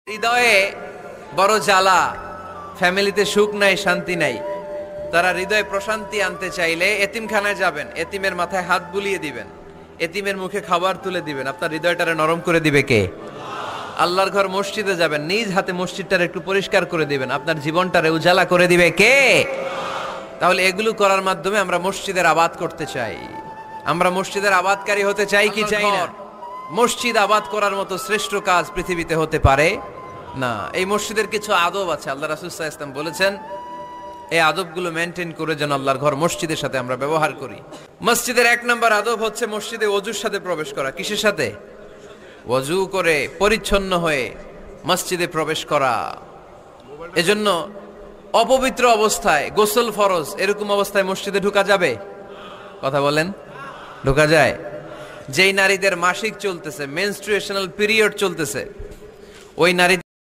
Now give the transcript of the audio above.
হৃদয়ে বড় জ্বালা, ফ্যামিলিতে সুখ নাই, শান্তি নাই। তারা হৃদয়ে প্রশান্তি আনতে চাইলে এতিমখানায় যাবেন, এতিমের মাথায় হাত বুলিয়ে দিবেন, এতিমের মুখে খাবার তুলে দিবেন। আপনার হৃদয়টারে নরম করে দিবে কে? আল্লাহর ঘর মসজিদে যাবেন, নিজ হাতে মসজিদটারে একটু পরিষ্কার করে দিবেন, আপনার জীবনটারে উজালা করে দিবে কে? তাহলে এগুলো করার মাধ্যমে আমরা মসজিদের আবাদ করতে চাই। আমরা মসজিদের আবাদকারী হতে চাই কি চাই না? মসজিদ আবাদ করার মতো শ্রেষ্ঠ কাজ পৃথিবীতে হতে পারে না। এই মসজিদের কিছু আদব আছে, আল্লাহ রাসূল সাল্লাল্লাহু আলাইহি ওয়াসাল্লাম বলেছেন এই আদবগুলো মেনটেন করে যেন আল্লাহর ঘর মসজিদের সাথে আমরা ব্যবহার করি। মসজিদের এক নম্বর আদব হচ্ছে মসজিদে ওযুর সাথে প্রবেশ করা। কিসের সাথে? ওযু করে পরিচ্ছন্ন হয়ে মসজিদে প্রবেশ করা। এজন্য অপবিত্র অবস্থায় গোসল ফরজ, এরকম অবস্থায় মসজিদে ঢোকা যাবে? কথা বলেন, ঢোকা যায়? যেই নারীদের মাসিক চলতেছে, মেনস্ট্রুয়েশনাল পিরিয়ড চলতেছে, ওই নারী